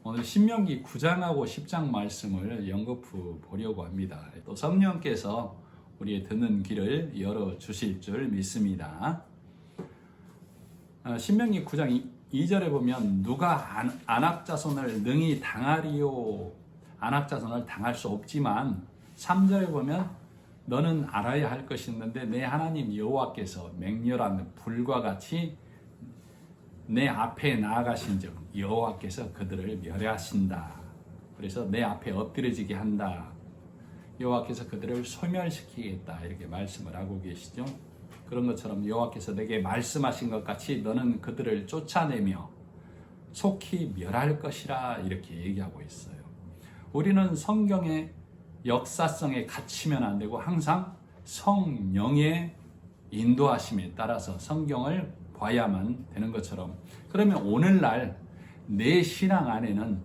오늘 신명기 9장하고 10장 말씀을 연거푸 보려고 합니다. 또 성령께서 우리의 듣는 길을 열어주실 줄 믿습니다. 신명기 9장 2절에 보면 누가 안악자손을 능히 당하리요. 안악자손을 당할 수 없지만 3절에 보면 너는 알아야 할 것이 있는데 내 하나님 여호와께서 맹렬한 불과 같이 내 앞에 나아가신즉 여호와께서 그들을 멸하신다. 그래서 내 앞에 엎드려지게 한다. 여호와께서 그들을 소멸시키겠다. 이렇게 말씀을 하고 계시죠. 그런 것처럼 여호와께서 내게 말씀하신 것 같이 너는 그들을 쫓아내며 속히 멸할 것이라 이렇게 얘기하고 있어요. 우리는 성경의 역사성에 갇히면 안 되고 항상 성령의 인도하심에 따라서 성경을 봐야만 되는 것처럼, 그러면 오늘날 내 신앙 안에는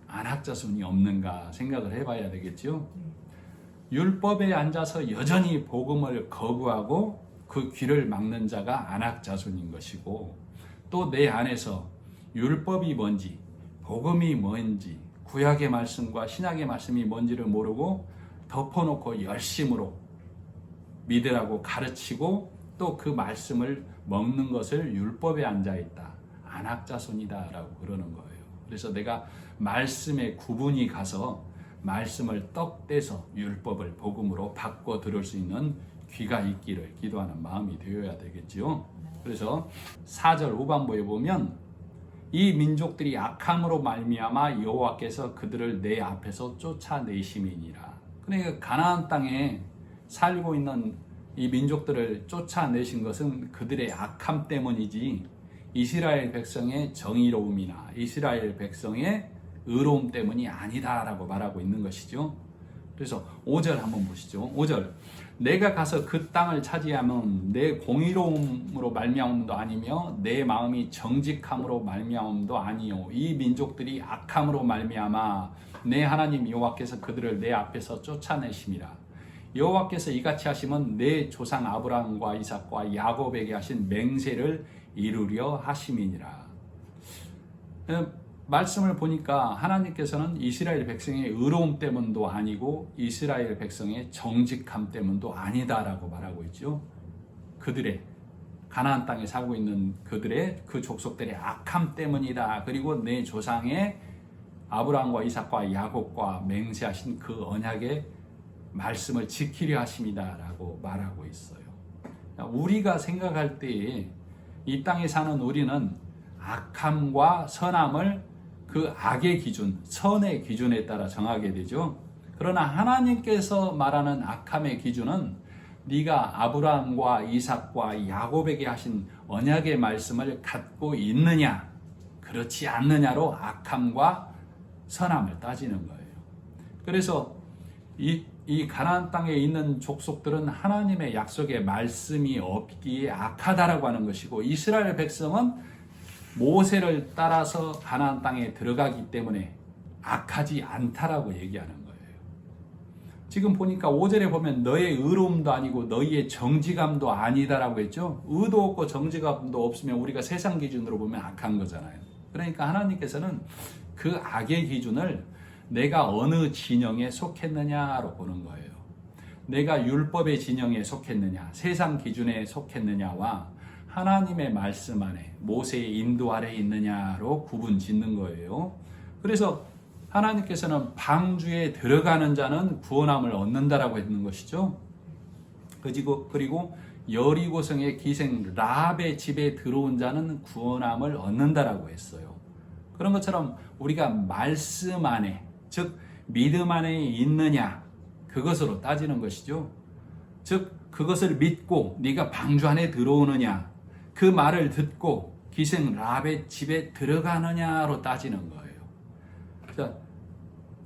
안악자손이 없는가 생각을 해봐야 되겠죠. 율법에 앉아서 여전히 복음을 거부하고 그 귀를 막는 자가 안악자손인 것이고, 또 내 안에서 율법이 뭔지 복음이 뭔지 구약의 말씀과 신약의 말씀이 뭔지를 모르고 덮어놓고 열심으로 믿으라고 가르치고 또 그 말씀을 먹는 것을 율법에 앉아있다, 안악자손이다 라고 그러는 거예요. 그래서 내가 말씀의 구분이 가서 말씀을 떡떼서 율법을 복음으로 바꿔 들을 수 있는 귀가 있기를 기도하는 마음이 되어야 되겠지요. 그래서 4절 후반부에 보면 이 민족들이 악함으로 말미암아 여호와께서 그들을 내 앞에서 쫓아내심이니라. 그러니까 가나안 땅에 살고 있는 이 민족들을 쫓아내신 것은 그들의 악함 때문이지 이스라엘 백성의 정의로움이나 이스라엘 백성의 의로움 때문이 아니다라고 말하고 있는 것이죠. 그래서 5절 한번 보시죠. 5절 내가 가서 그 땅을 차지하면 내 공의로움으로 말미암음도 아니며 내 마음이 정직함으로 말미암음도 아니요 이 민족들이 악함으로 말미암아 내 하나님 여호와께서 그들을 내 앞에서 쫓아내심이라. 여호와께서 이같이 하시면 내 조상 아브라함과 이삭과 야곱에게 하신 맹세를 이루려 하심이니라. 말씀을 보니까 하나님께서는 이스라엘 백성의 의로움 때문도 아니고 이스라엘 백성의 정직함 때문도 아니다라고 말하고 있죠. 그들의 가나안 땅에 살고 있는 그들의 그 족속들의 악함 때문이다. 그리고 내 조상의 아브라함과 이삭과 야곱과 맹세하신 그 언약의 말씀을 지키려 하심이다 라고 말하고 있어요. 우리가 생각할 때에 이 땅에 사는 우리는 악함과 선함을 그 악의 기준, 선의 기준에 따라 정하게 되죠. 그러나 하나님께서 말하는 악함의 기준은 네가 아브라함과 이삭과 야곱에게 하신 언약의 말씀을 갖고 있느냐 그렇지 않느냐로 악함과 선함을 따지는 거예요. 그래서 이 가나안 땅에 있는 족속들은 하나님의 약속의 말씀이 없기에 악하다라고 하는 것이고, 이스라엘 백성은 모세를 따라서 가나안 땅에 들어가기 때문에 악하지 않다라고 얘기하는 거예요. 지금 보니까 5절에 보면 너의 의로움도 아니고 너희의 정직함도 아니다라고 했죠. 의도 없고 정직함도 없으면 우리가 세상 기준으로 보면 악한 거잖아요. 그러니까 하나님께서는 그 악의 기준을 내가 어느 진영에 속했느냐로 보는 거예요. 내가 율법의 진영에 속했느냐, 세상 기준에 속했느냐와 하나님의 말씀 안에 모세의 인도 아래 있느냐로 구분 짓는 거예요. 그래서 하나님께서는 방주에 들어가는 자는 구원함을 얻는다라고 했는 것이죠. 그리고 여리고성의 기생 라합의 집에 들어온 자는 구원함을 얻는다라고 했어요. 그런 것처럼 우리가 말씀 안에, 즉 믿음 안에 있느냐 그것으로 따지는 것이죠. 즉 그것을 믿고 네가 방주 안에 들어오느냐, 그 말을 듣고 기생 라합의 집에 들어가느냐로 따지는 거예요. 자,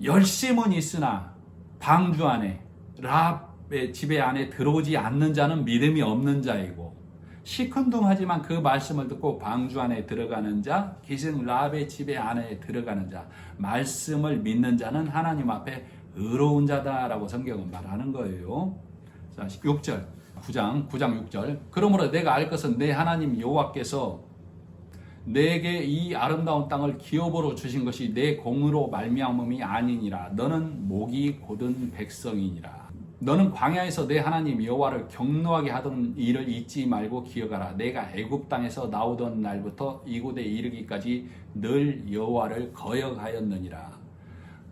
열심은 있으나 방주 안에 라합의 집에 안에 들어오지 않는 자는 믿음이 없는 자이고, 시큰둥하지만 그 말씀을 듣고 방주 안에 들어가는 자, 기생 라합의 집에 안에 들어가는 자, 말씀을 믿는 자는 하나님 앞에 의로운 자다라고 성경은 말하는 거예요. 자, 6절 9장 6절 그러므로 내가 알 것은 내 하나님 여호와께서 내게 이 아름다운 땅을 기업으로 주신 것이 내 공으로 말미암음이 아니니라. 너는 목이 곧은 백성이니라. 너는 광야에서 내 하나님 여호와를 경노하게 하던 일을 잊지 말고 기억하라. 내가 애굽 땅에서 나오던 날부터 이곳에 이르기까지 늘 여호와를 거역하였느니라.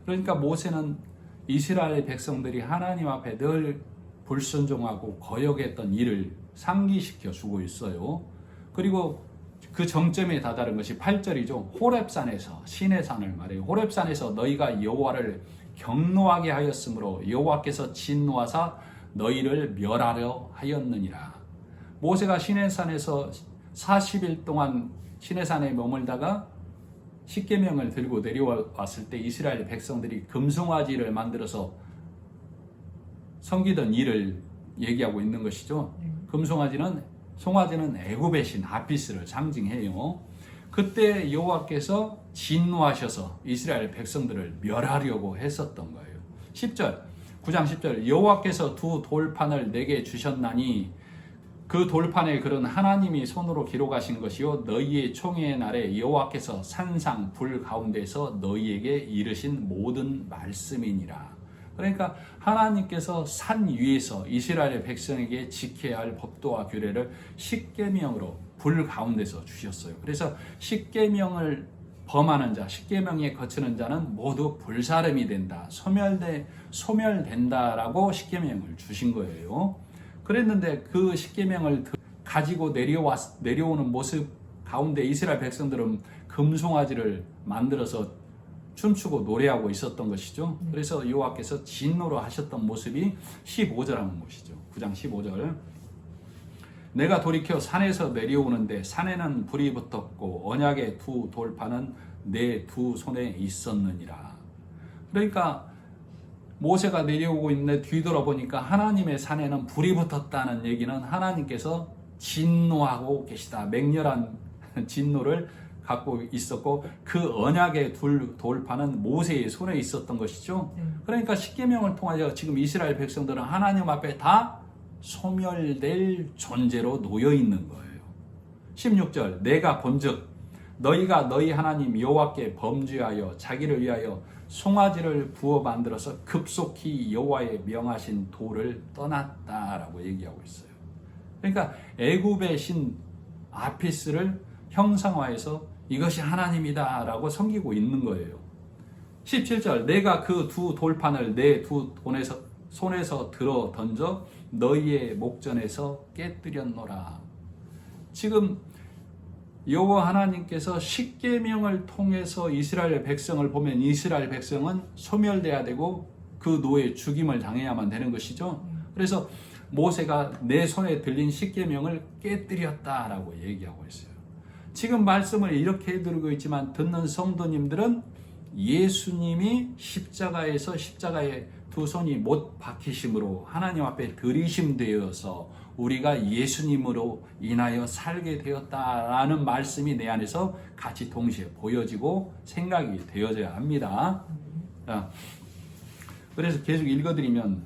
그러니까 모세는 이스라엘 백성들이 하나님 앞에 늘 불순종하고 거역했던 일을 상기시켜 주고 있어요. 그리고 그 정점에 다다른 것이 8절이죠. 호렙산에서, 시내산을 말해요. 호렙산에서 너희가 여호와를 경노하게 하였으므로 여호와께서 진노하사 너희를 멸하려 하였느니라. 모세가 시내산에서 40일 동안 시내산에 머물다가 십계명을 들고 내려왔을 때 이스라엘 백성들이 금송아지를 만들어서 섬기던 일을 얘기하고 있는 것이죠. 송아지는 애굽의 신 아피스를 상징해요. 그때 여호와께서 진노하셔서 이스라엘 백성들을 멸하려고 했었던 거예요. 10절, 9장 10절, 여호와께서 두 돌판을 내게 주셨나니 그 돌판에 글은 하나님이 손으로 기록하신 것이요 너희의 총회의 날에 여호와께서 산상 불 가운데서 너희에게 이르신 모든 말씀이니라. 그러니까 하나님께서 산 위에서 이스라엘 백성에게 지켜야 할 법도와 규례를 십계명으로 불 가운데서 주셨어요. 그래서 십계명을 범하는 자, 십계명에 거치는 자는 모두 불사름이 된다, 소멸된다라고 십계명을 주신 거예요. 그랬는데 그 십계명을 가지고 내려오는 모습 가운데 이스라엘 백성들은 금송아지를 만들어서 춤추고 노래하고 있었던 것이죠. 그래서 여호와께서 진노로 하셨던 모습이 15절 하는 것이죠. 9장 15절. 내가 돌이켜 산에서 내려오는데 산에는 불이 붙었고 언약의 두 돌판은 내 두 손에 있었느니라. 그러니까 모세가 내려오고 있는데 뒤돌아보니까 하나님의 산에는 불이 붙었다는 얘기는 하나님께서 진노하고 계시다. 맹렬한 진노를 갖고 있었고 그 언약의 돌판은 모세의 손에 있었던 것이죠. 그러니까 십계명을 통하여 지금 이스라엘 백성들은 하나님 앞에 다 소멸될 존재로 놓여 있는 거예요. 16절, 내가 본즉 너희가 너희 하나님 여호와께 범죄하여 자기를 위하여 송아지를 부어 만들어서 급속히 여호와의 명하신 도를 떠났다라고 얘기하고 있어요. 그러니까 애굽의 신 아피스를 형상화해서 이것이 하나님이다 라고 섬기고 있는 거예요. 17절, 내가 그 두 돌판을 내 두 손에서 들어 던져 너희의 목전에서 깨뜨렸노라. 지금 여호와 하나님께서 십계명을 통해서 이스라엘 백성을 보면 이스라엘 백성은 소멸돼야 되고 그 노예 죽임을 당해야만 되는 것이죠. 그래서 모세가 내 손에 들린 십계명을 깨뜨렸다라고 얘기하고 있어요. 지금 말씀을 이렇게 들고 있지만 듣는 성도님들은 예수님이 십자가에 두 손이 못 박히심으로 하나님 앞에 들이심되어서 우리가 예수님으로 인하여 살게 되었다라는 말씀이 내 안에서 같이 동시에 보여지고 생각이 되어져야 합니다. 그래서 계속 읽어드리면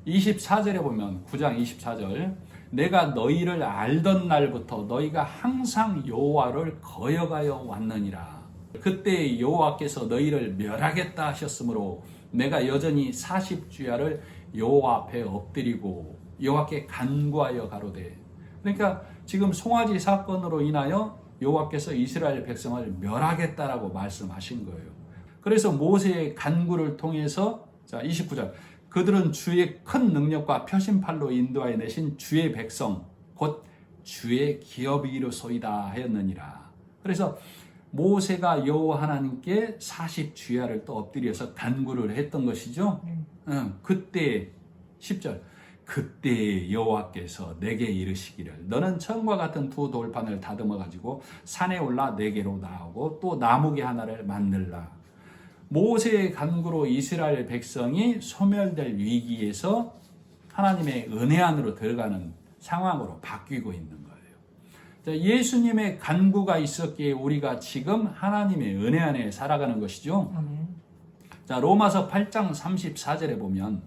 24절에 보면 9장 24절, 내가 너희를 알던 날부터 너희가 항상 여호와를 거역하여 왔느니라. 그때 여호와께서 너희를 멸하겠다 하셨으므로 내가 여전히 40주야를 여호와 앞에 엎드리고 여호와께 간구하여 가로되. 그러니까 지금 송아지 사건으로 인하여 여호와께서 이스라엘 백성을 멸하겠다라고 말씀하신 거예요. 그래서 모세의 간구를 통해서, 자 29절, 그들은 주의 큰 능력과 표심팔로 인도하여 내신 주의 백성 곧 주의 기업이로소이다 하였느니라. 그래서 모세가 여호와 하나님께 40주야를 또 엎드려서 간구를 했던 것이죠. 그때 10절, 그때 여호와께서 내게 이르시기를 너는 천과 같은 두 돌판을 다듬어 가지고 산에 올라 내게로 나오고 또 나무개 하나를 만들라. 모세의 간구로 이스라엘 백성이 소멸될 위기에서 하나님의 은혜 안으로 들어가는 상황으로 바뀌고 있는 거예요. 자, 예수님의 간구가 있었기에 우리가 지금 하나님의 은혜 안에 살아가는 것이죠. 아멘. 자, 로마서 8장 34절에 보면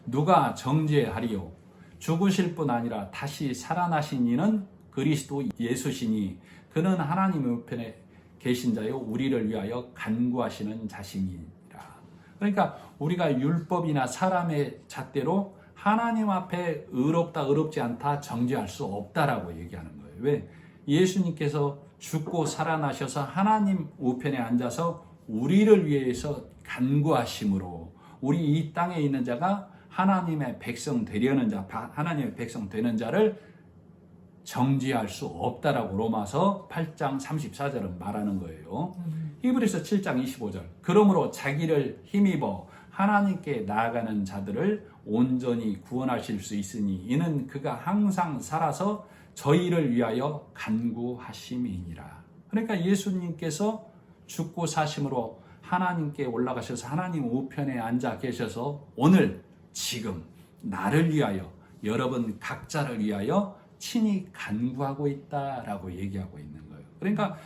누가 정죄하리요? 죽으실 뿐 아니라 다시 살아나신 이는 그리스도 예수시니 그는 하나님의 우편에 계신 자요 우리를 위하여 간구하시는 자심이니라. 그러니까 우리가 율법이나 사람의 잣대로 하나님 앞에 의롭다 의롭지 않다 정죄할 수 없다라고 얘기하는 거예요. 왜? 예수님께서 죽고 살아나셔서 하나님 우편에 앉아서 우리를 위해서 간구하심으로 우리 이 땅에 있는 자가 하나님의 백성 되려는 자, 하나님의 백성 되는 자를 정죄할 수 없다라고 로마서 8장 34절은 말하는 거예요. 히브리서 7장 25절. 그러므로 자기를 힘입어 하나님께 나아가는 자들을 온전히 구원하실 수 있으니 이는 그가 항상 살아서 저희를 위하여 간구하심이니라. 그러니까 예수님께서 죽고 사심으로 하나님께 올라가셔서 하나님 우편에 앉아 계셔서 오늘 지금 나를 위하여 여러분 각자를 위하여 친히 간구하고 있다라고 얘기하고 있는 거예요. 그러니까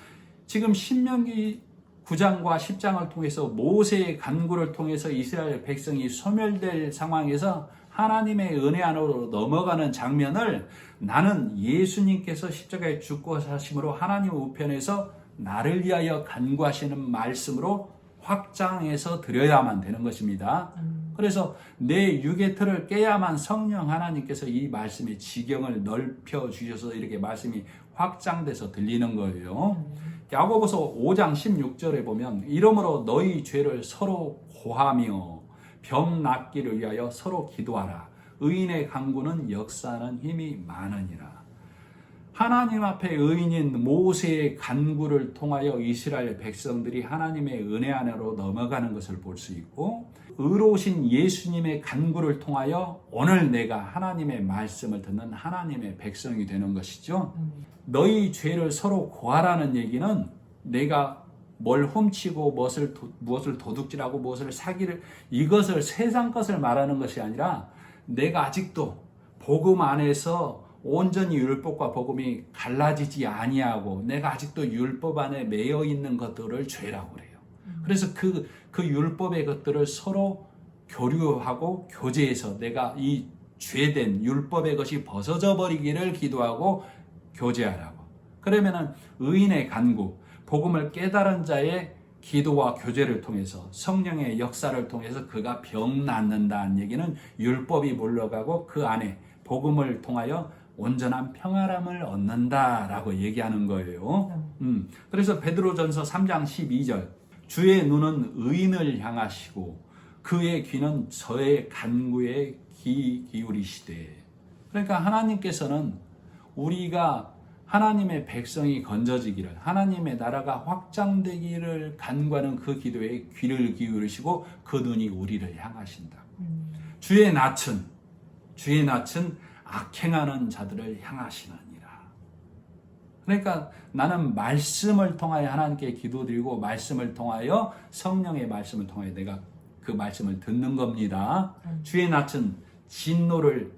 지금 신명기 9장과 10장을 통해서 모세의 간구를 통해서 이스라엘 백성이 소멸될 상황에서 하나님의 은혜 안으로 넘어가는 장면을 나는 예수님께서 십자가에 죽고 사심으로 하나님 우편에서 나를 위하여 간구하시는 말씀으로 확장해서 드려야만 되는 것입니다. 그래서 내 육의 틀을 깨야만 성령 하나님께서 이 말씀의 지경을 넓혀 주셔서 이렇게 말씀이 확장돼서 들리는 거예요. 야고보서 5장 16절에 보면 이러므로 너희 죄를 서로 고하며 병 낫기를 위하여 서로 기도하라. 의인의 간구는 역사하는 힘이 많으니라. 하나님 앞에 의인인 모세의 간구를 통하여 이스라엘 백성들이 하나님의 은혜 안으로 넘어가는 것을 볼 수 있고 의로우신 예수님의 간구를 통하여 오늘 내가 하나님의 말씀을 듣는 하나님의 백성이 되는 것이죠. 너희 죄를 서로 고하라는 얘기는 내가 뭘 훔치고 무엇을 도둑질하고 무엇을 사기를 이것을 세상 것을 말하는 것이 아니라 내가 아직도 복음 안에서 온전히 율법과 복음이 갈라지지 아니하고 내가 아직도 율법 안에 매여 있는 것들을 죄라고 그래요. 그래서 그 율법의 것들을 서로 교류하고 교제해서 내가 이 죄된 율법의 것이 벗어져 버리기를 기도하고 교제하라고. 그러면은 의인의 간구, 복음을 깨달은 자의 기도와 교제를 통해서 성령의 역사를 통해서 그가 병 낫는다는 얘기는 율법이 물러가고 그 안에 복음을 통하여 온전한 평안함을 얻는다라고 얘기하는 거예요. 그래서 베드로전서 3장 12절 주의 눈은 의인을 향하시고 그의 귀는 저의 간구에 귀 기울이시되. 그러니까 하나님께서는 우리가 하나님의 백성이 건져지기를 하나님의 나라가 확장되기를 간구하는 그 기도에 귀를 기울이시고 그 눈이 우리를 향하신다. 주의 낯은 악행하는 자들을 향하시느니라. 그러니까 나는 말씀을 통하여 하나님께 기도드리고 말씀을 통하여 성령의 말씀을 통하여 내가 그 말씀을 듣는 겁니다. 주의 낯은 진노를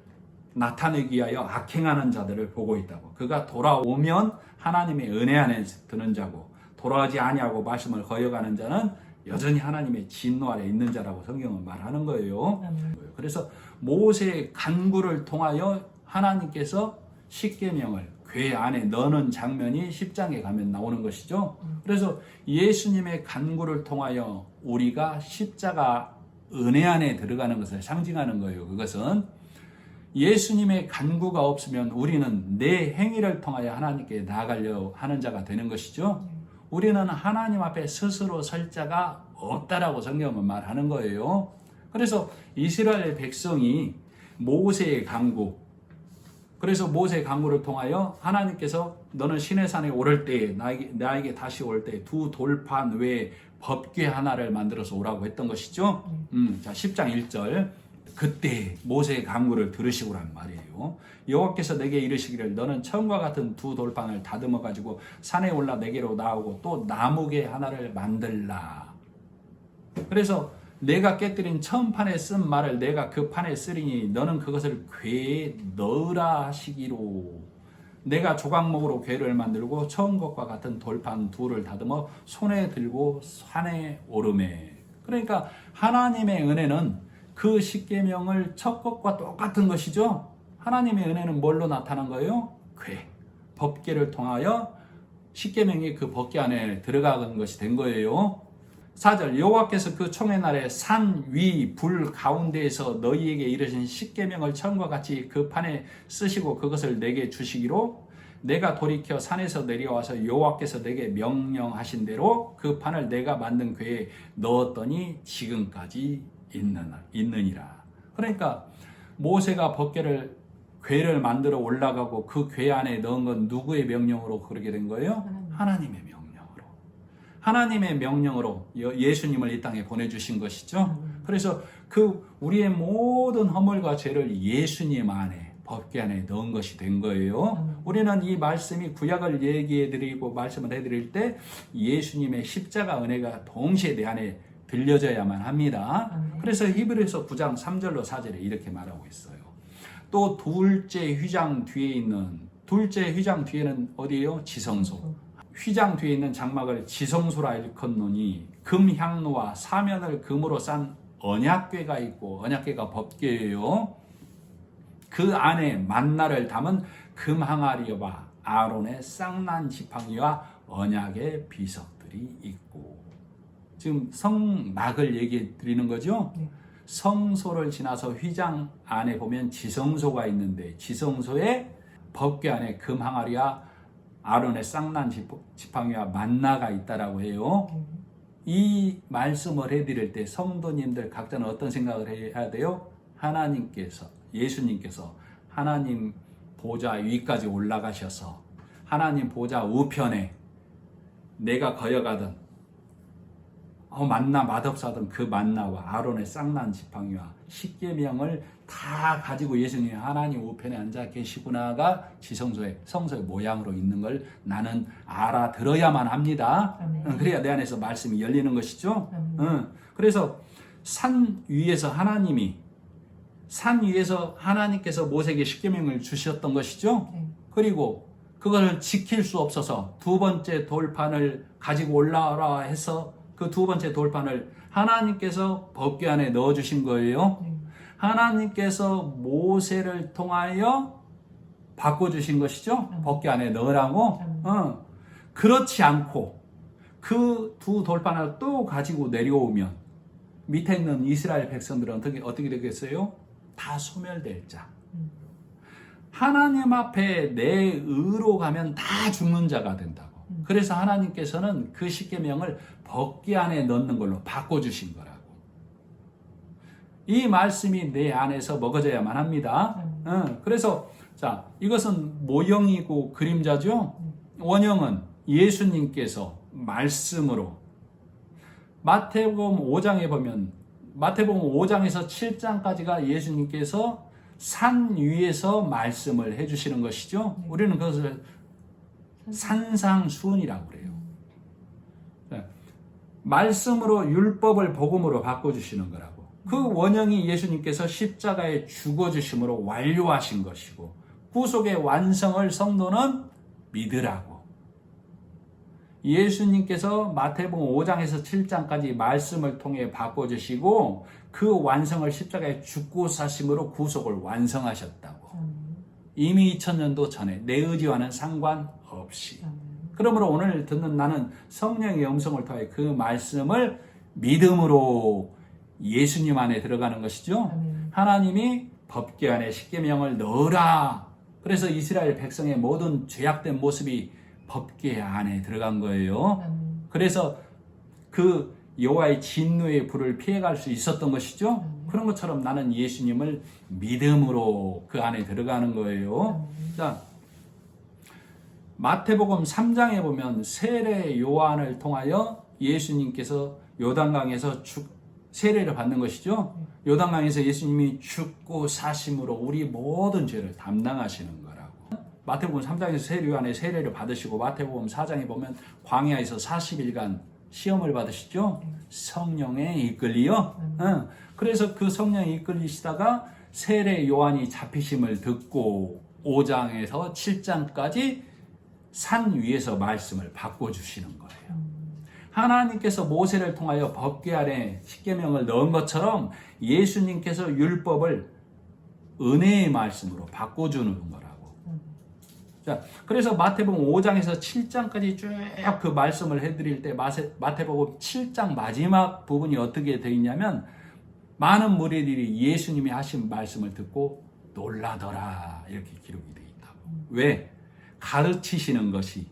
나타내기 위하여 악행하는 자들을 보고 있다고. 그가 돌아오면 하나님의 은혜 안에 드는 자고 돌아오지 아니하고 말씀을 거역하는 자는 여전히 하나님의 진노 아래 있는 자라고 성경은 말하는 거예요. 그래서 모세의 간구를 통하여 하나님께서 십계명을 궤 안에 넣는 장면이 10장에 가면 나오는 것이죠. 그래서 예수님의 간구를 통하여 우리가 십자가 은혜 안에 들어가는 것을 상징하는 거예요. 그것은 예수님의 간구가 없으면 우리는 내 행위를 통하여 하나님께 나아가려 하는 자가 되는 것이죠. 우리는 하나님 앞에 스스로 설 자가 없다라고 성경은 말하는 거예요. 그래서 이스라엘 백성이 모세의 간구, 그래서 모세의 간구를 통하여 하나님께서 너는 시내산에 오를 때에 나에게 다시 올 때 두 돌판 외에 법궤 하나를 만들어서 오라고 했던 것이죠. 자 10장 1절 그때 모세의 간구를 들으시고란 말이에요. 여호와께서 내게 이르시기를 너는 처음과 같은 두 돌판을 다듬어 가지고 산에 올라 내게로 나오고 또 나무개 하나를 만들라. 그래서 내가 깨뜨린 처음 판에 쓴 말을 내가 그 판에 쓰리니 너는 그것을 궤에 넣으라 하시기로. 내가 조각목으로 궤를 만들고 처음 것과 같은 돌판 둘을 다듬어 손에 들고 산에 오르매. 그러니까 하나님의 은혜는 그 십계명을 첫 것과 똑같은 것이죠. 하나님의 은혜는 뭘로 나타난 거예요? 궤, 법궤를 통하여 십계명이 그 법궤 안에 들어가는 것이 된 거예요. 4절 여호와께서 그 총회 날에 산 위 불 가운데에서 너희에게 이르신 십계명을 처음과 같이 그 판에 쓰시고 그것을 내게 주시기로 내가 돌이켜 산에서 내려와서 여호와께서 내게 명령하신 대로 그 판을 내가 만든 궤에 넣었더니 지금까지 있느니라. 그러니까 모세가 궤를 만들어 올라가고 그 궤 안에 넣은 건 누구의 명령으로 그렇게 된 거예요? 하나님의 명령으로. 하나님의 명령으로 예수님을 이 땅에 보내주신 것이죠. 그래서 우리의 모든 허물과 죄를 예수님 안에 법궤 안에 넣은 것이 된 거예요. 우리는 이 말씀이 구약을 얘기해드리고 말씀을 해드릴 때 예수님의 십자가 은혜가 동시에 내 안에 들려져야만 합니다. 그래서 히브리서 9장 3절로 4절에 이렇게 말하고 있어요. 또 둘째 휘장 뒤에는 어디예요? 지성소. 휘장 뒤에 있는 장막을 지성소라 일컫노니 금향로와 사면을 금으로 싼 언약궤가 있고, 언약궤가 법궤예요. 그 안에 만나를 담은 금항아리와 아론의 쌍난 지팡이와 언약의 비석들이 있고. 지금 성막을 얘기해 드리는 거죠. 성소를 지나서 휘장 안에 보면 지성소가 있는데 지성소에 법궤 안에 금항아리와 아론의 쌍난 지팡이와 만나가 있다라고 해요. 이 말씀을 해드릴 때 성도님들 각자는 어떤 생각을 해야 돼요? 예수님께서 하나님 보좌 위까지 올라가셔서 하나님 보좌 우편에 내가 거여가던 만나 맛없사던 그 만나와 아론의 쌍난 지팡이와 십계명을 다 가지고 예수님이 하나님 우편에 앉아 계시구나가 성소의 모양으로 있는 걸 나는 알아들어야만 합니다. 그래야 내 안에서 말씀이 열리는 것이죠. 그래서 산 위에서 하나님께서 모세에게 십계명을 주셨던 것이죠. 그리고 그걸 지킬 수 없어서 두 번째 돌판을 가지고 올라오라 해서 그 두 번째 돌판을 하나님께서 법궤 안에 넣어주신 거예요. 하나님께서 모세를 통하여 바꿔주신 것이죠. 법궤 안에 넣으라고. 그렇지 않고 그 두 돌판을 또 가지고 내려오면 밑에 있는 이스라엘 백성들은 어떻게 되겠어요? 다 소멸될 자. 하나님 앞에 내 의로 가면 다 죽는 자가 된다고. 그래서 하나님께서는 그 십계명을 법궤 안에 넣는 걸로 바꿔주신 거라고. 이 말씀이 내 안에서 먹어져야만 합니다. 그래서 자, 이것은 모형이고 그림자죠. 원형은 예수님께서 말씀으로 마태복음 5장에 보면 마태복음 5장에서 7장까지가 예수님께서 산 위에서 말씀을 해주시는 것이죠. 우리는 그것을 산상수훈이라고 그래요. 말씀으로 율법을 복음으로 바꿔주시는 거라고. 그 원형이 예수님께서 십자가에 죽어주심으로 완료하신 것이고 구속의 완성을 성도는 믿으라고. 예수님께서 마태복음 5장에서 7장까지 말씀을 통해 바꿔주시고 그 완성을 십자가에 죽고 사심으로 구속을 완성하셨다고. 이미 2000년도 전에 내 의지와는 상관없이. 그러므로 오늘 듣는 나는 성령의 음성을 통해 그 말씀을 믿음으로 예수님 안에 들어가는 것이죠. 하나님이 법궤 안에 십계명을 넣으라. 그래서 이스라엘 백성의 모든 죄악된 모습이 법궤 안에 들어간 거예요. 그래서 그 여호와의 진노의 불을 피해갈 수 있었던 것이죠. 그런 것처럼 나는 예수님을 믿음으로 그 안에 들어가는 거예요. 자, 마태복음 3장에 보면 세례 요한을 통하여 예수님께서 요단강에서 세례를 받는 것이죠. 요단강에서 예수님이 죽고 사심으로 우리 모든 죄를 담당하시는 거라고. 마태복음 3장에서 세례 요한의 세례를 받으시고 마태복음 4장에 보면 광야에서 40일간 시험을 받으시죠. 성령에 이끌리요. 그래서 그 성령에 이끌리시다가 세례 요한이 잡히심을 듣고 5장에서 7장까지 산 위에서 말씀을 바꿔주시는 거예요. 하나님께서 모세를 통하여 법궤 안에 십계명을 넣은 것처럼 예수님께서 율법을 은혜의 말씀으로 바꿔주는 거라고. 자, 그래서 마태복음 5장에서 7장까지 쭉 그 말씀을 해드릴 때 마태복음 7장 마지막 부분이 어떻게 되어 있냐면 많은 무리들이 예수님이 하신 말씀을 듣고 놀라더라 이렇게 기록이 되어 있다고. 왜? 가르치시는 것이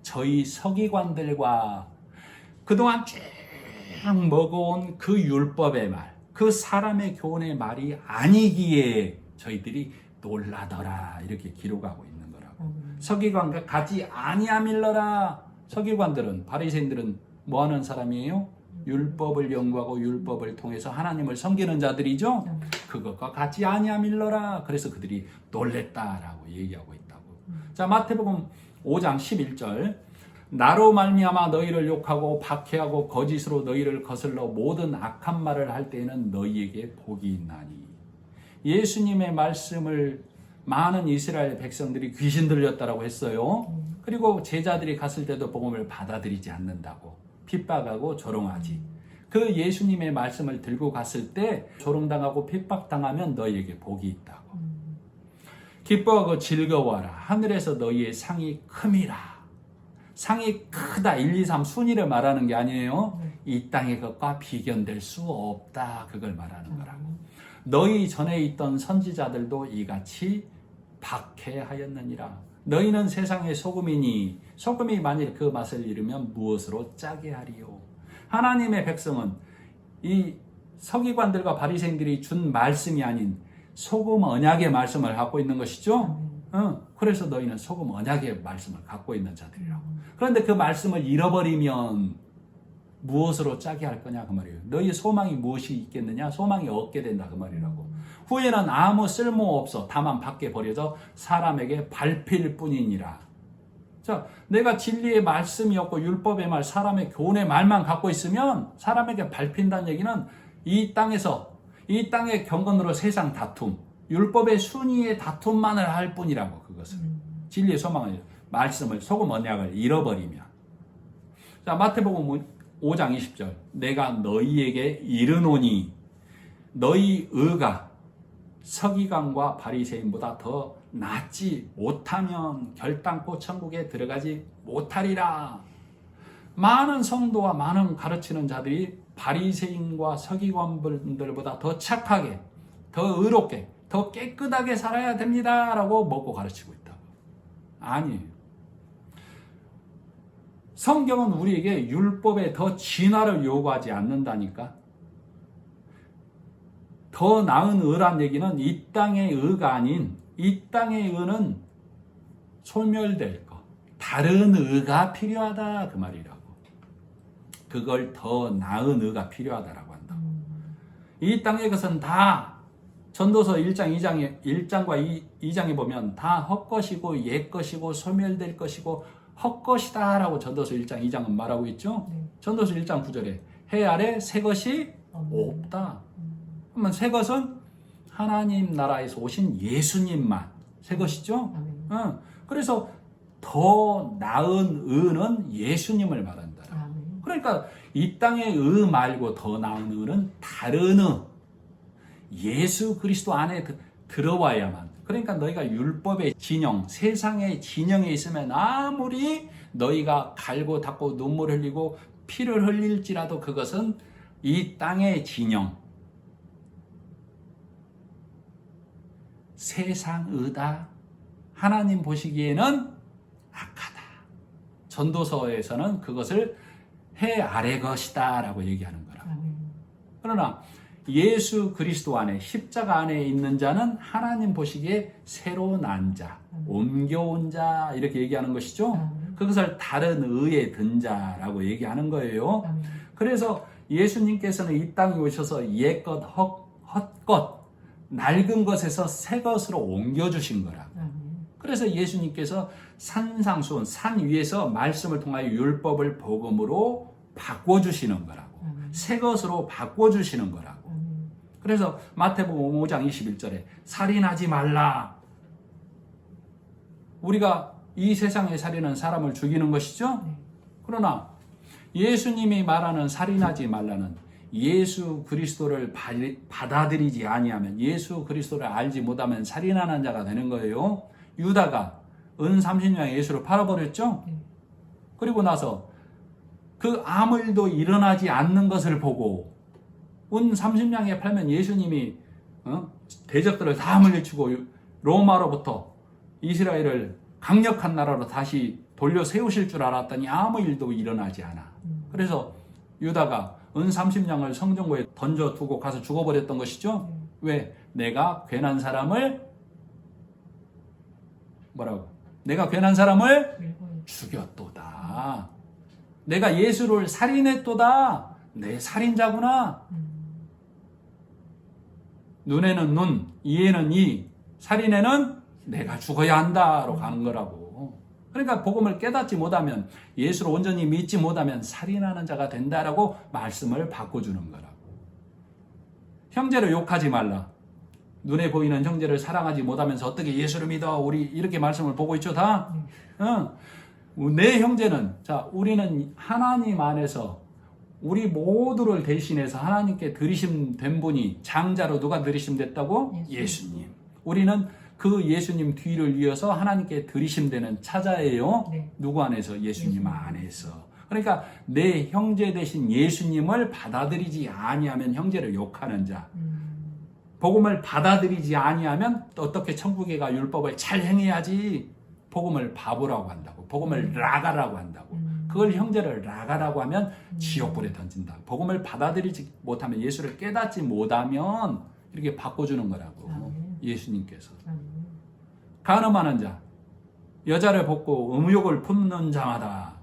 저희 서기관들과 그동안 쭉 먹어온 그 율법의 말, 그 사람의 교훈의 말이 아니기에 저희들이 놀라더라 이렇게 기록하고 있는 거라고. 서기관과 같이 아니함일러라. 서기관들은, 바리새인들은 뭐 하는 사람이에요? 율법을 연구하고 율법을 통해서 하나님을 섬기는 자들이죠. 그것과 같이 아니함일러라. 그래서 그들이 놀랬다라고 얘기하고 있다고. 자, 마태복음 5장 11절. 나로 말미암아 너희를 욕하고 박해하고 거짓으로 너희를 거슬러 모든 악한 말을 할 때에는 너희에게 복이 있나니. 예수님의 말씀을 많은 이스라엘 백성들이 귀신 들렸다라고 했어요. 그리고 제자들이 갔을 때도 복음을 받아들이지 않는다고 핍박하고 조롱하지. 그 예수님의 말씀을 들고 갔을 때 조롱당하고 핍박당하면 너희에게 복이 있다고. 기뻐하고 즐거워하라. 하늘에서 너희의 상이 큼이라. 상이 크다. 1, 2, 3 순위를 말하는 게 아니에요. 이 땅의 것과 비견될 수 없다. 그걸 말하는 거라고. 너희 전에 있던 선지자들도 이같이 박해하였느니라. 너희는 세상의 소금이니 소금이 만일 그 맛을 잃으면 무엇으로 짜게 하리요. 하나님의 백성은 이 서기관들과 바리새인들이 준 말씀이 아닌 소금 언약의 말씀을 갖고 있는 것이죠. 그래서 너희는 소금 언약의 말씀을 갖고 있는 자들이라고. 그런데 그 말씀을 잃어버리면 무엇으로 짜게 할 거냐 그 말이에요. 너희 소망이 무엇이 있겠느냐? 소망이 없게 된다 그 말이라고. 후에는 아무 쓸모없어 다만 밖에 버려져 사람에게 밟힐 뿐이니라. 자, 내가 진리의 말씀이 없고 율법의 말, 사람의 교훈의 말만 갖고 있으면 사람에게 밟힌다는 얘기는 이 땅의 경건으로 세상 다툼, 율법의 순위의 다툼만을 할 뿐이라고. 그것은 진리의 소망을, 말씀을, 소금 언약을 잃어버리면. 자, 마태복음 5장 20절. 내가 너희에게 이르노니 너희 의가 서기관과 바리새인보다 더 낫지 못하면 결단코 천국에 들어가지 못하리라. 많은 성도와 많은 가르치는 자들이 바리새인과 서기관들보다 더 착하게, 더 의롭게, 더 깨끗하게 살아야 됩니다 라고 먹고 가르치고 있다고. 아니에요. 성경은 우리에게 율법에 더 진화를 요구하지 않는다니까. 더 나은 의란 얘기는 이 땅의 의가 아닌 이 땅의 의는 소멸될 것, 다른 의가 필요하다 그 말이라고. 그걸 더 나은 의가 필요하다라고 한다. 이 땅의 것은 다 전도서 1장과 2장에 보면 다 헛것이고 옛것이고 소멸될 것이고 헛것이다 라고 전도서 1장 2장은 말하고 있죠. 전도서 1장 9절에 해 아래 새 것이 없다. 그러면 새 것은 하나님 나라에서 오신 예수님만 새 것이죠. 그래서 더 나은 의는 예수님을 말한다. 그러니까 이 땅의 의 말고 더 나은 의는 다른 의, 예수 그리스도 안에 들어와야만. 그러니까 너희가 율법의 진영, 세상의 진영에 있으면 아무리 너희가 갈고 닦고 눈물 흘리고 피를 흘릴지라도 그것은 이 땅의 진영, 세상 의다. 하나님 보시기에는 악하다. 전도서에서는 그것을 해 아래 것이다 라고 얘기하는 거라. 그러나 예수 그리스도 안에, 십자가 안에 있는 자는 하나님 보시기에 새로 난 자, 옮겨온 자 이렇게 얘기하는 것이죠. 그것을 다른 의에 든 자라고 얘기하는 거예요. 그래서 예수님께서는 이 땅에 오셔서 옛것, 헛것, 낡은 것에서 새 것으로 옮겨주신 거라. 그래서 예수님께서 산상수훈, 산 위에서 말씀을 통하여 율법을 복음으로 바꿔주시는 거라고. 새 것으로 바꿔주시는 거라고. 그래서 마태복음 5장 21절에 살인하지 말라. 우리가 이 세상에 살인은 사람을 죽이는 것이죠. 그러나 예수님이 말하는 살인하지 말라는 예수 그리스도를 받아들이지 아니하면, 예수 그리스도를 알지 못하면 살인하는 자가 되는 거예요. 유다가 은 30냥에 예수를 팔아버렸죠. 그리고 나서 그 아무 일도 일어나지 않는 것을 보고 은 30냥에 팔면 예수님이 대적들을 다 물리치고 로마로부터 이스라엘을 강력한 나라로 다시 돌려 세우실 줄 알았더니 아무 일도 일어나지 않아. 그래서 유다가 은 30냥을 성전고에 던져두고 가서 죽어버렸던 것이죠. 왜? 내가 괜한 사람을 뭐라고? 내가 괜한 사람을 죽였도다. 내가 예수를 살인했도다. 내 살인자구나. 눈에는 눈, 이에는 이, 살인에는 내가 죽어야 한다로 가는 거라고. 그러니까 복음을 깨닫지 못하면, 예수를 온전히 믿지 못하면 살인하는 자가 된다라고 말씀을 바꿔주는 거라고. 형제를 욕하지 말라. 눈에 보이는 형제를 사랑하지 못하면서 어떻게 예수를 믿어? 우리 이렇게 말씀을 보고 있죠, 다? 내 형제는, 자, 우리는 하나님 안에서 우리 모두를 대신해서 하나님께 들이심된 분이 장자로 누가 들이심됐다고? 예수님. 우리는 그 예수님 뒤를 이어서 하나님께 들이심되는 차자예요. 네. 누구 안에서? 예수님 안에서. 그러니까 내 형제 대신 예수님을 받아들이지 아니하면 형제를 욕하는 자. 복음을 받아들이지 아니하면 어떻게 천국에 가 율법을 잘 행해야지. 복음을 바보라고 한다고. 복음을 라가라고 한다고. 그걸 형제를 라가라고 하면 지옥불에 던진다. 복음을 받아들이지 못하면, 예수를 깨닫지 못하면 이렇게 바꿔주는 거라고. 예수님께서. 간음하는 자, 여자를 벗고 음욕을 품는 자마다.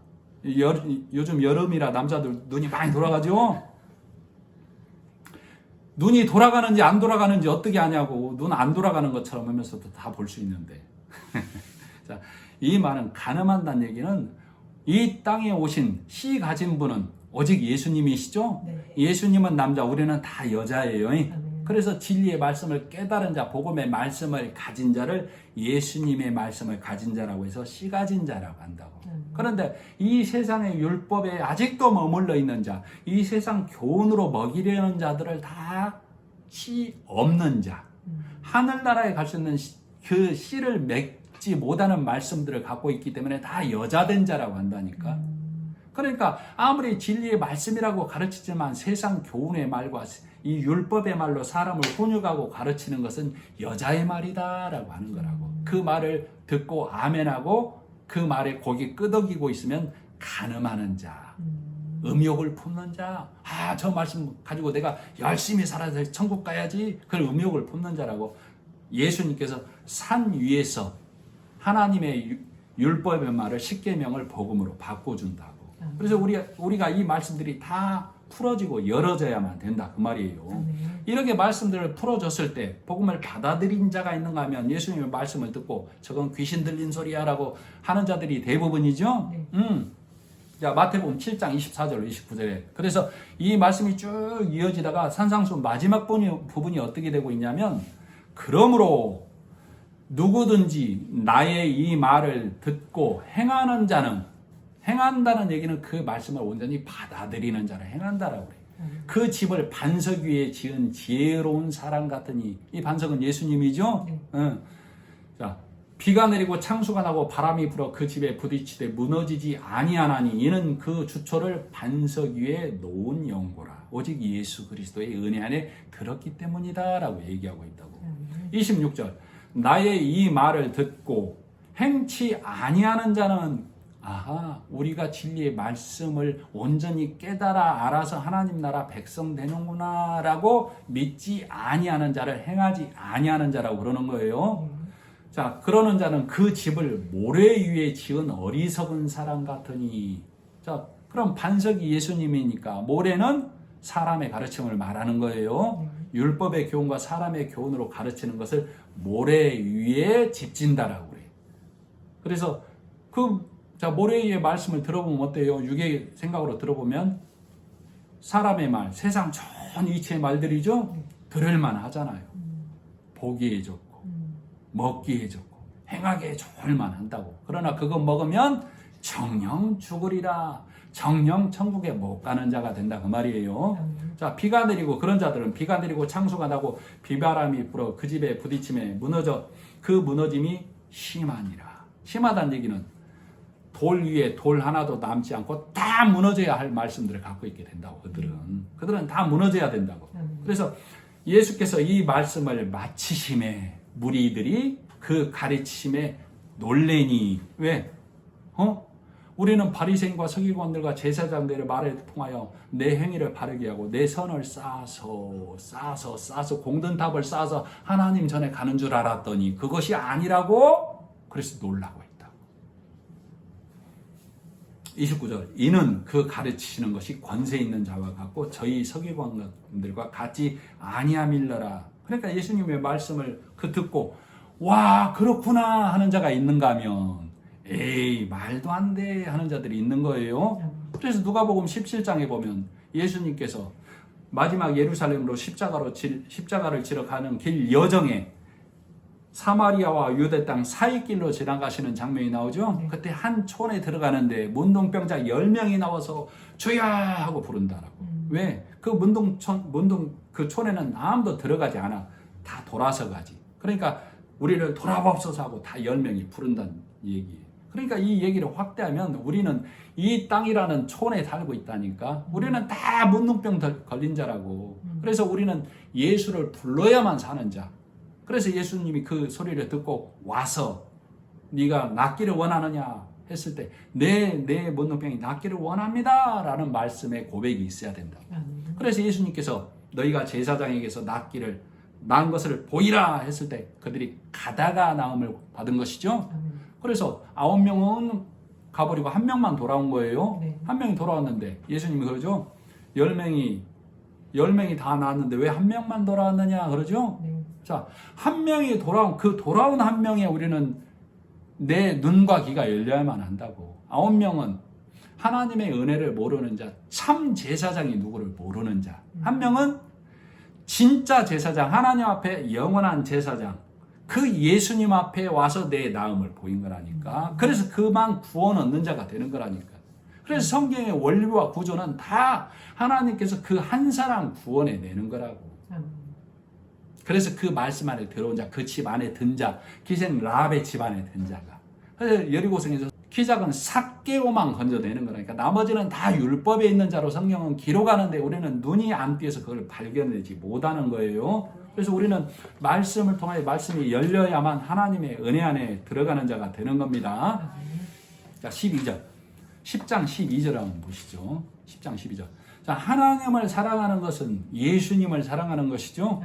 요즘 여름이라 남자들 눈이 많이 돌아가죠. 눈이 돌아가는지 안 돌아가는지 어떻게 아냐고. 눈 안 돌아가는 것처럼 하면서도 다 볼 수 있는데. 자, 이 말은 간음한다는 얘기는 이 땅에 오신 씨 가진 분은 오직 예수님이시죠. 네. 예수님은 남자, 우리는 다 여자예요. 그래서 진리의 말씀을 깨달은 자, 복음의 말씀을 가진 자를 예수님의 말씀을 가진 자라고 해서 씨 가진 자라고 한다고. 그런데 이 세상의 율법에 아직도 머물러 있는 자, 이 세상 교훈으로 먹이려는 자들을 다 씨 없는 자, 하늘나라에 갈 수 있는 그 씨를 맺지 못하는 말씀들을 갖고 있기 때문에 다 여자된 자라고 한다니까. 그러니까 아무리 진리의 말씀이라고 가르치지만 세상 교훈의 말과 이 율법의 말로 사람을 훈육하고 가르치는 것은 여자의 말이다라고 하는 거라고. 그 말을 듣고 아멘하고 그 말에 고개 끄덕이고 있으면 간음하는 자, 음욕을 품는 자, 저 말씀 가지고 내가 열심히 살아서 천국 가야지, 그걸 음욕을 품는 자라고. 예수님께서 산 위에서 하나님의 율법의 말을 십계명을 복음으로 바꿔준다고. 그래서 우리가 이 말씀들이 다 풀어지고 열어져야만 된다, 그 말이에요. 이렇게 말씀들을 풀어줬을 때 복음을 받아들인 자가 있는가 하면, 예수님의 말씀을 듣고 저건 귀신 들린 소리야 라고 하는 자들이 대부분이죠. 자, 마태복음 7장 24절 29절에 그래서 이 말씀이 쭉 이어지다가 산상수 마지막 부분이 어떻게 되고 있냐면, 그러므로 누구든지 나의 이 말을 듣고 행하는 자는, 행한다는 얘기는 그 말씀을 온전히 받아들이는 자를 행한다라고 그래요. 그 집을 반석 위에 지은 지혜로운 사람 같으니, 이 반석은 예수님이죠. 자, 비가 내리고 창수가 나고 바람이 불어 그 집에 부딪히되 무너지지 아니하나니 이는 그 주초를 반석 위에 놓은 영고라. 오직 예수 그리스도의 은혜 안에 들었기 때문이다 라고 얘기하고 있다고. 26절 나의 이 말을 듣고 행치 아니하는 자는, 우리가 진리의 말씀을 온전히 깨달아 알아서 하나님 나라 백성 되는구나 라고 믿지 아니하는 자를 행하지 아니하는 자라고 그러는 거예요. 자, 그러는 자는 그 집을 모래 위에 지은 어리석은 사람 같으니. 자, 그럼 반석이 예수님이니까 모래는 사람의 가르침을 말하는 거예요. 율법의 교훈과 사람의 교훈으로 가르치는 것을 모래 위에 집진다라고 그래요. 그래서 모래 위의 말씀을 들어보면 어때요? 육의 생각으로 들어보면 사람의 말, 세상 전 이치의 말들이죠? 들을만 하잖아요. 보기에 좋고 먹기에 좋고 행하기에 좋을만 한다고. 그러나 그거 먹으면 정령 죽으리라. 정령 천국에 못 가는 자가 된다, 그 말이에요. 자, 비가 내리고, 그런 자들은 비가 내리고 창수가 나고 비바람이 불어 그 집에 부딪힘에 무너져 그 무너짐이 심하니라. 심하다는 얘기는 돌 위에 돌 하나도 남지 않고 다 무너져야 할 말씀들을 갖고 있게 된다고. 그들은 다 무너져야 된다고. 그래서 예수께서 이 말씀을 마치심에 무리들이 그 가르치심에 놀래니. 왜? 우리는 바리새인과 서기관들과 제사장들의 말에 통하여 내 행위를 바르게 하고 내 선을 쌓아서 공든탑을 쌓아서 하나님 전에 가는 줄 알았더니 그것이 아니라고. 그래서 놀라고 했다. 29절 이는 그 가르치시는 것이 권세 있는 자와 같고 저희 서기관들과 같이 아니함일러라. 그러니까 예수님의 말씀을 듣고 와 그렇구나 하는 자가 있는가 하면 에이 말도 안 돼 하는 자들이 있는 거예요. 그래서 누가복음 17장에 보면 예수님께서 마지막 예루살렘으로 십자가를 지러 가는 길 여정에 사마리아와 유대 땅 사이길로 지나가시는 장면이 나오죠. 그때 한 촌에 들어가는데 문둥병자 10명이 나와서 주야 하고 부른다라고. 왜? 그 그 촌에는 아무도 들어가지 않아. 다 돌아서 가지. 그러니까 우리를 돌아봅소서 하고 다 10명이 부른다는 얘기예요. 그러니까 이 얘기를 확대하면 우리는 이 땅이라는 촌에 살고 있다니까. 우리는 다 문둥병 걸린 자라고. 그래서 우리는 예수를 불러야만 사는 자. 그래서 예수님이 그 소리를 듣고 와서 네가 낫기를 원하느냐 했을 때 내 문둥병이 낫기를 원합니다 라는 말씀의 고백이 있어야 된다. 그래서 예수님께서 너희가 제사장에게서 난 것을 보이라 했을 때 그들이 가다가 나음을 받은 것이죠. 그래서 9명은 가버리고 1명만 돌아온 거예요. 1명이 돌아왔는데 예수님이 그러죠. 10명이 다 나왔는데 왜 1명만 돌아왔느냐 그러죠. 자, 1명이 돌아온 1명에 우리는 내 눈과 귀가 열려야만 한다고. 9명은 하나님의 은혜를 모르는 자, 참 제사장이 누구를 모르는 자. 1명은 진짜 제사장, 하나님 앞에 영원한 제사장, 그 예수님 앞에 와서 내 나음을 보인 거라니까. 그래서 그만 구원 얻는 자가 되는 거라니까. 그래서 성경의 원리와 구조는 다 하나님께서 그 한 사람 구원해 내는 거라고. 그래서 그 말씀 안에 들어온 자, 그 집 안에 든 자, 기생 라합의 집 안에 든 자가. 그래서 여리고성에서 키 작은 삭개오만 건져내는 거라니까. 나머지는 다 율법에 있는 자로 성경은 기록하는데 우리는 눈이 안 띄어서 그걸 발견하지 못하는 거예요. 그래서 우리는 말씀을 통하여 말씀이 열려야만 하나님의 은혜 안에 들어가는 자가 되는 겁니다. 자, 12절. 10장 12절 한번 보시죠. 10장 12절. 자, 하나님을 사랑하는 것은 예수님을 사랑하는 것이죠.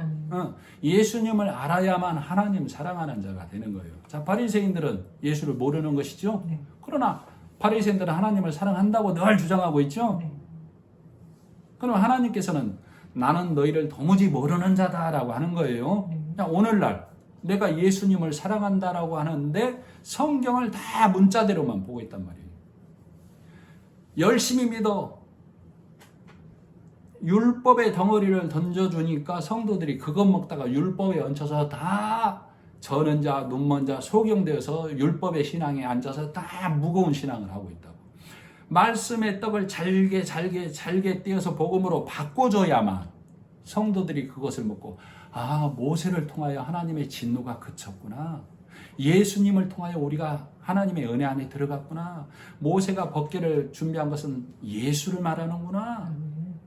예수님을 알아야만 하나님 사랑하는 자가 되는 거예요. 자, 바리새인들은 예수를 모르는 것이죠. 그러나 바리새인들은 하나님을 사랑한다고 늘 주장하고 있죠. 그럼 하나님께서는 나는 너희를 도무지 모르는 자다라고 하는 거예요. 자, 오늘날 내가 예수님을 사랑한다라고 하는데 성경을 다 문자대로만 보고 있단 말이에요. 열심히 믿어. 율법의 덩어리를 던져주니까 성도들이 그것 먹다가 율법에 얹혀서 다 저는 자, 눈먼 자, 소경되어서 율법의 신앙에 앉아서 다 무거운 신앙을 하고 있다고. 말씀의 떡을 잘게 띄어서 복음으로 바꿔줘야만 성도들이 그것을 먹고 모세를 통하여 하나님의 진노가 그쳤구나. 예수님을 통하여 우리가 하나님의 은혜 안에 들어갔구나. 모세가 법궤를 준비한 것은 예수를 말하는구나.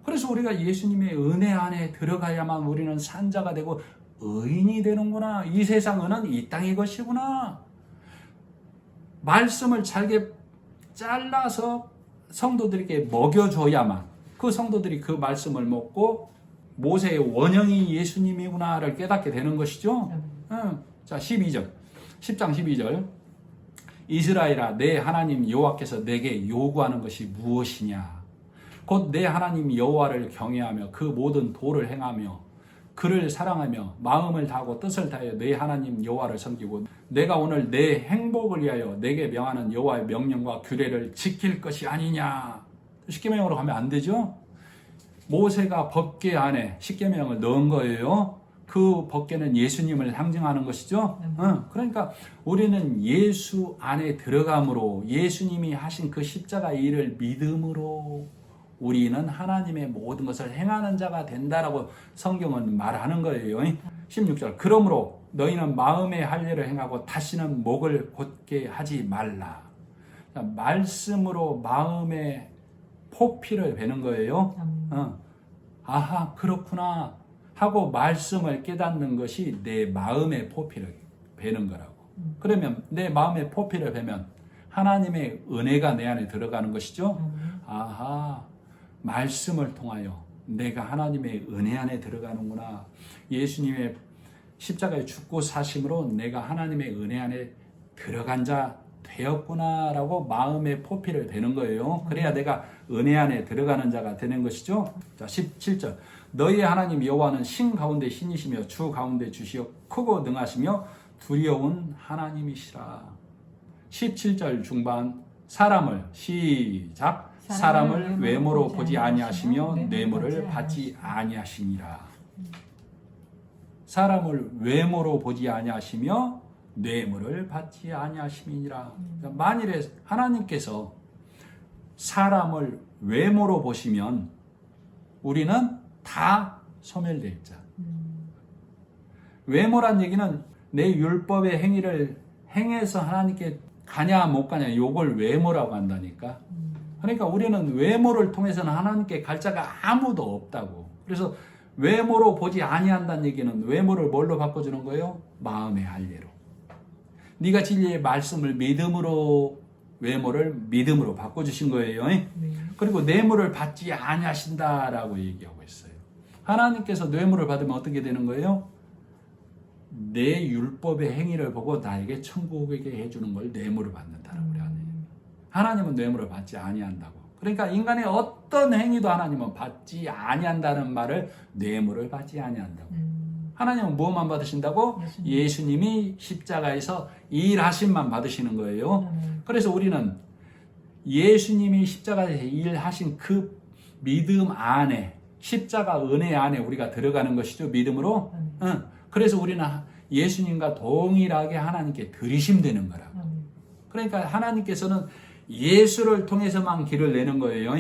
그래서 우리가 예수님의 은혜 안에 들어가야만 우리는 산자가 되고 의인이 되는구나. 이 세상 은은 이 땅의 것이구나. 말씀을 잘게 잘라서 성도들에게 먹여줘야만 그 성도들이 그 말씀을 먹고 모세의 원형이 예수님이구나를 깨닫게 되는 것이죠. 자, 12절. 10장 12절. 이스라엘아, 내 하나님 여호와께서 내게 요구하는 것이 무엇이냐? 곧 내 하나님 여호와를 경외하며 그 모든 도를 행하며 그를 사랑하며 마음을 다하고 뜻을 다하여 내 하나님 여호와를 섬기고 내가 오늘 내 행복을 위하여 내게 명하는 여호와의 명령과 규례를 지킬 것이 아니냐. 십계명으로 가면 안 되죠. 모세가 법궤 안에 십계명을 넣은 거예요. 그 법궤는 예수님을 상징하는 것이죠. 그러니까 우리는 예수 안에 들어감으로 예수님이 하신 그 십자가 일을 믿음으로 우리는 하나님의 모든 것을 행하는 자가 된다라고 성경은 말하는 거예요. 16절. 그러므로 너희는 마음에 할 일을 행하고 다시는 목을 곧게 하지 말라. 말씀으로 마음의 포피를 베는 거예요. 아하, 그렇구나 하고 말씀을 깨닫는 것이 내 마음의 포피를 베는 거라고. 그러면 내 마음의 포피를 베면 하나님의 은혜가 내 안에 들어가는 것이죠. 아하, 말씀을 통하여 내가 하나님의 은혜 안에 들어가는구나. 예수님의 십자가에 죽고 사심으로 내가 하나님의 은혜 안에 들어간 자 되었구나라고 마음의 포피를 베는 거예요. 그래야 내가 은혜 안에 들어가는 자가 되는 것이죠. 자, 17절. 너희의 하나님 여호와는 신 가운데 신이시며 주 가운데 주시여 크고 능하시며 두려운 하나님이시라. 17절 중반 사람을 시작. 사람을 외모로 보지 아니하시며 뇌물을 받지 아니하시니라. 사람을 외모로 보지 아니하시며 뇌물을 받지 아니하심이니라. 만일에 하나님께서 사람을 외모로 보시면 우리는 다 소멸될 자. 외모란 얘기는 내 율법의 행위를 행해서 하나님께 가냐 못 가냐 요걸 외모라고 한다니까. 그러니까 우리는 외모를 통해서는 하나님께 갈 자가 아무도 없다고. 그래서 외모로 보지 아니한다는 얘기는 외모를 뭘로 바꿔주는 거예요? 마음의 할례로. 네가 진리의 말씀을 믿음으로 외모를 믿음으로 바꿔주신 거예요. 그리고 뇌물을 받지 아니하신다라고 얘기하고 있어요. 하나님께서 뇌물을 받으면 어떻게 되는 거예요? 내 율법의 행위를 보고 나에게 천국에게 해주는 걸 뇌물을 받는다라고 그래요. 하나님은 뇌물을 받지 아니한다고. 그러니까 인간의 어떤 행위도 하나님은 받지 아니한다는 말을 뇌물을 받지 아니한다고. 하나님은 무엇만 받으신다고? 예수님이 십자가에서 일하심만 받으시는 거예요. 그래서 우리는 예수님이 십자가에서 일하신 그 믿음 안에 십자가 은혜 안에 우리가 들어가는 것이죠. 믿음으로. 그래서 우리는 예수님과 동일하게 하나님께 들이심되는 거라고. 그러니까 하나님께서는 예수를 통해서만 길을 내는 거예요.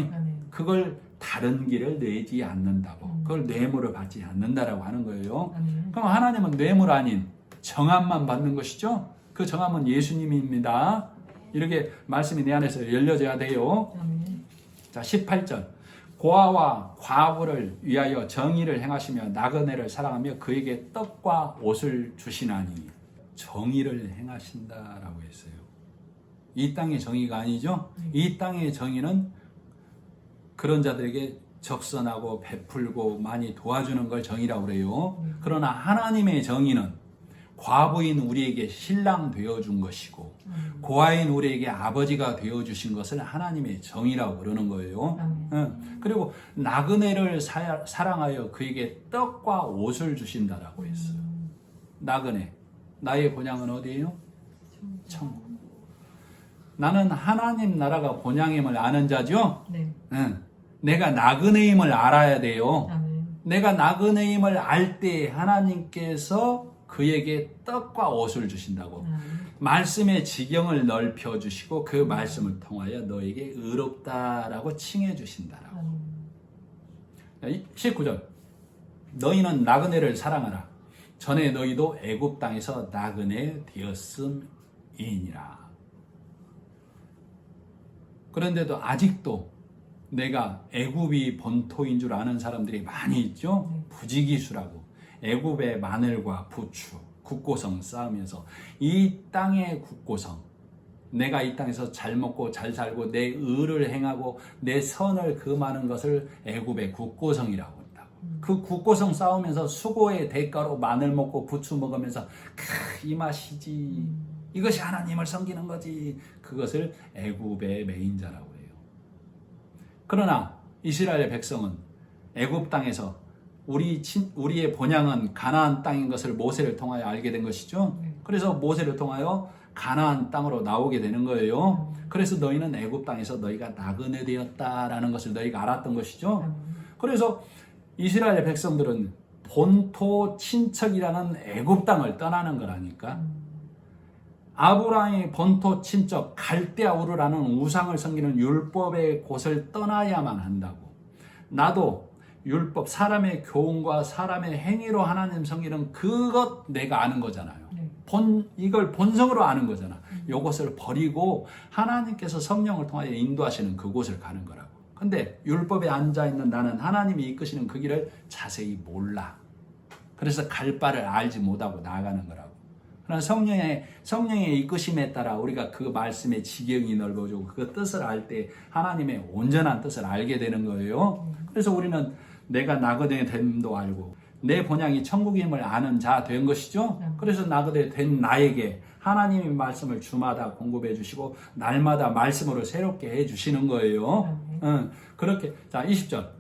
그걸 다른 길을 내지 않는다고. 그걸 뇌물을 받지 않는다라고 하는 거예요. 그럼 하나님은 뇌물 아닌 정함만 받는 것이죠. 그 정함은 예수님입니다. 이렇게 말씀이 내 안에서 열려져야 돼요. 자, 18절. 고아와 과부를 위하여 정의를 행하시며 나그네를 사랑하며 그에게 떡과 옷을 주시나니 정의를 행하신다라고 했어요. 이 땅의 정의가 아니죠. 이 땅의 정의는 그런 자들에게 적선하고 베풀고 많이 도와주는 걸 정의라고 그래요. 그러나 하나님의 정의는 과부인 우리에게 신랑 되어준 것이고 고아인 우리에게 아버지가 되어주신 것을 하나님의 정의라고 그러는 거예요. 그리고 나그네를 사랑하여 그에게 떡과 옷을 주신다라고 했어요. 나그네, 나의 본향은 어디예요? 천국. 나는 하나님 나라가 본향임을 아는 자죠? 네. 내가 나그네임을 알아야 돼요. 내가 나그네임을 알 때 하나님께서 그에게 떡과 옷을 주신다고. 말씀의 지경을 넓혀주시고 그 말씀을 통하여 너에게 의롭다라고 칭해 주신다라고. 19절. 너희는 나그네를 사랑하라. 전에 너희도 애굽 땅에서 나그네 되었음이니라. 그런데도 아직도 내가 애굽이 본토인 줄 아는 사람들이 많이 있죠. 부지기수라고. 애굽의 마늘과 부추, 국고성 쌓으면서 이 땅의 국고성, 내가 이 땅에서 잘 먹고 잘 살고 내 의를 행하고 내 선을 금하는 것을 애굽의 국고성이라고 한다고. 그 국고성 쌓으면서 수고의 대가로 마늘 먹고 부추 먹으면서 이 맛이지. 이것이 하나님을 섬기는 거지. 그것을 애굽의 매인자라고 해요. 그러나 이스라엘 백성은 애굽 땅에서 우리의 본향은 가나안 땅인 것을 모세를 통하여 알게 된 것이죠. 그래서 모세를 통하여 가나안 땅으로 나오게 되는 거예요. 그래서 너희는 애굽 땅에서 너희가 나그네 되었다라는 것을 너희가 알았던 것이죠. 그래서 이스라엘 백성들은 본토 친척이라는 애굽 땅을 떠나는 거라니까. 아브라함의 본토 친척 갈대아 우르라는 우상을 섬기는 율법의 곳을 떠나야만 한다고. 나도 율법, 사람의 교훈과 사람의 행위로 하나님 섬기는 그것 내가 아는 거잖아요. 이걸 본성으로 아는 거잖아. 이것을 버리고 하나님께서 성령을 통하여 인도하시는 그곳을 가는 거라고. 근데 율법에 앉아있는 나는 하나님이 이끄시는 그 길을 자세히 몰라. 그래서 갈 바를 알지 못하고 나아가는 거라고. 그러나 성령의 이끄심에 따라 우리가 그 말씀의 지경이 넓어지고 그 뜻을 알 때 하나님의 온전한 뜻을 알게 되는 거예요. 그래서 우리는 내가 나그네 됨도 알고 내 본향이 천국임을 아는 자 된 것이죠. 그래서 나그네 된 나에게 하나님의 말씀을 주마다 공급해 주시고 날마다 말씀으로 새롭게 해 주시는 거예요. 그렇게. 자, 20절.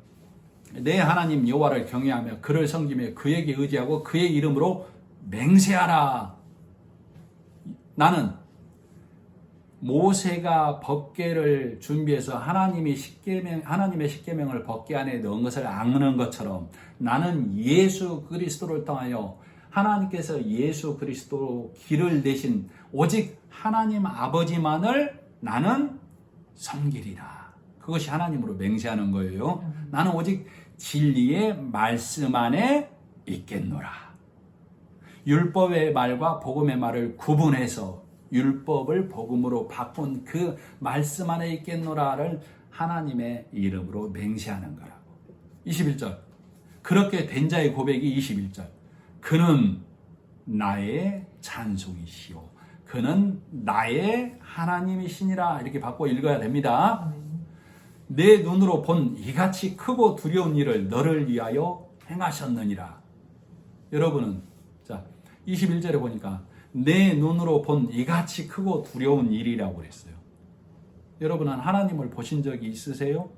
내 하나님 여호와를 경외하며 그를 섬기며 그에게 의지하고 그의 이름으로 맹세하라. 나는 모세가 법궤를 준비해서 하나님의 십계명을 법궤 안에 넣은 것을 아는 것처럼 나는 예수 그리스도를 통하여 하나님께서 예수 그리스도 길을 내신 오직 하나님 아버지만을 나는 섬기리라. 그것이 하나님으로 맹세하는 거예요. 나는 오직 진리의 말씀 안에 있겠노라. 율법의 말과 복음의 말을 구분해서 율법을 복음으로 바꾼 그 말씀 안에 있겠노라를 하나님의 이름으로 맹세하는 거라고. 21절. 그렇게 된 자의 고백이 21절. 그는 나의 찬송이시오. 그는 나의 하나님이시니라. 이렇게 바꿔 읽어야 됩니다. 내 눈으로 본 이같이 크고 두려운 일을 너를 위하여 행하셨느니라. 여러분은 자 21절에 보니까 내 눈으로 본 이같이 크고 두려운 일이라고 그랬어요. 여러분은 하나님을 보신 적이 있으세요?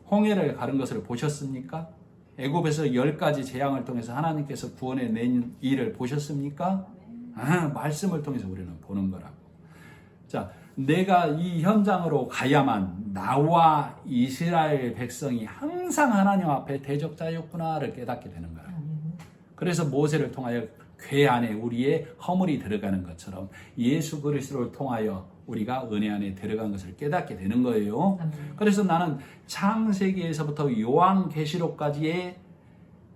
홍해를 가른 것을 보셨습니까? 애굽에서 10가지 재앙을 통해서 하나님께서 구원해 낸 일을 보셨습니까? 말씀을 통해서 우리는 보는 거라고. 자, 내가 이 현장으로 가야만 나와 이스라엘 백성이 항상 하나님 앞에 대적자였구나를 깨닫게 되는 거라고. 그래서 모세를 통하여 궤 안에 우리의 허물이 들어가는 것처럼 예수 그리스도를 통하여 우리가 은혜 안에 들어간 것을 깨닫게 되는 거예요. 그래서 나는 창세기에서부터 요한계시록까지의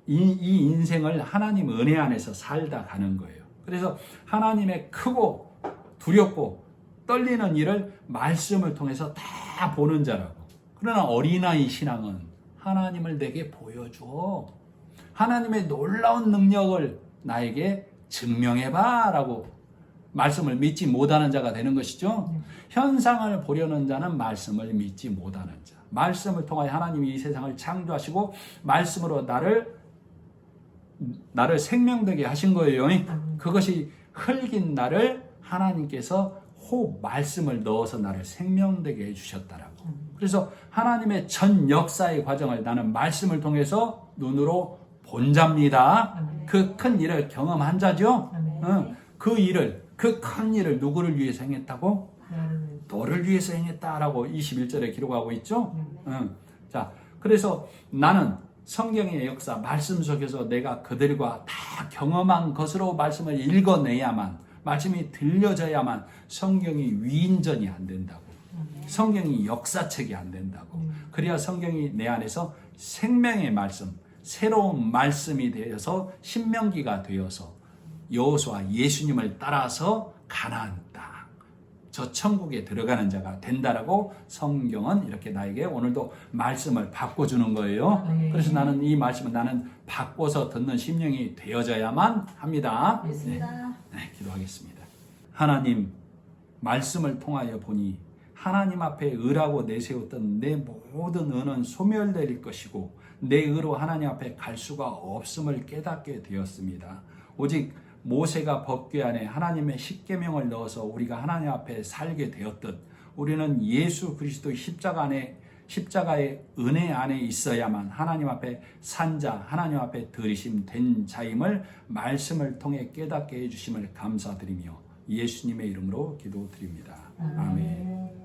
이 인생을 하나님 은혜 안에서 살다 가는 거예요. 그래서 하나님의 크고 두렵고 떨리는 일을 말씀을 통해서 다 보는 자라고. 그러나 어린아이 신앙은 하나님을 내게 보여줘. 하나님의 놀라운 능력을 나에게 증명해봐 라고 말씀을 믿지 못하는 자가 되는 것이죠. 현상을 보려는 자는 말씀을 믿지 못하는 자. 말씀을 통하여 하나님이 이 세상을 창조하시고 말씀으로 나를 생명되게 하신 거예요. 그것이 흙인 나를 하나님께서 말씀을 넣어서 나를 생명되게 해주셨다라고. 그래서 하나님의 전 역사의 과정을 나는 말씀을 통해서 눈으로 본 자입니다. 그 큰 일을 경험한 자죠. 그 일을, 그 큰 일을 누구를 위해서 행했다고? 너를 위해서 행했다라고 21절에 기록하고 있죠. 자, 그래서 나는 성경의 역사, 말씀 속에서 내가 그들과 다 경험한 것으로 말씀을 읽어내야만, 말씀이 들려져야만 성경이 위인전이 안 된다고. 성경이 역사책이 안 된다고. 그래야 성경이 내 안에서 생명의 말씀, 새로운 말씀이 되어서 신명기가 되어서 여호수아 예수님을 따라서 가나안 땅, 저 천국에 들어가는 자가 된다라고 성경은 이렇게 나에게 오늘도 말씀을 바꿔주는 거예요. 그래서 나는 이 말씀은 나는 바꿔서 듣는 심령이 되어져야만 합니다. 네, 기도하겠습니다. 하나님, 말씀을 통하여 보니 하나님 앞에 의라고 내세웠던 내 모든 의는 소멸될 것이고 내 의로 하나님 앞에 갈 수가 없음을 깨닫게 되었습니다. 오직 모세가 법궤 안에 하나님의 십계명을 넣어서 우리가 하나님 앞에 살게 되었듯 우리는 예수 그리스도의 십자가의 은혜 안에 있어야만 하나님 앞에 산 자, 하나님 앞에 들이심 된 자임을 말씀을 통해 깨닫게 해주심을 감사드리며 예수님의 이름으로 기도드립니다. 아멘.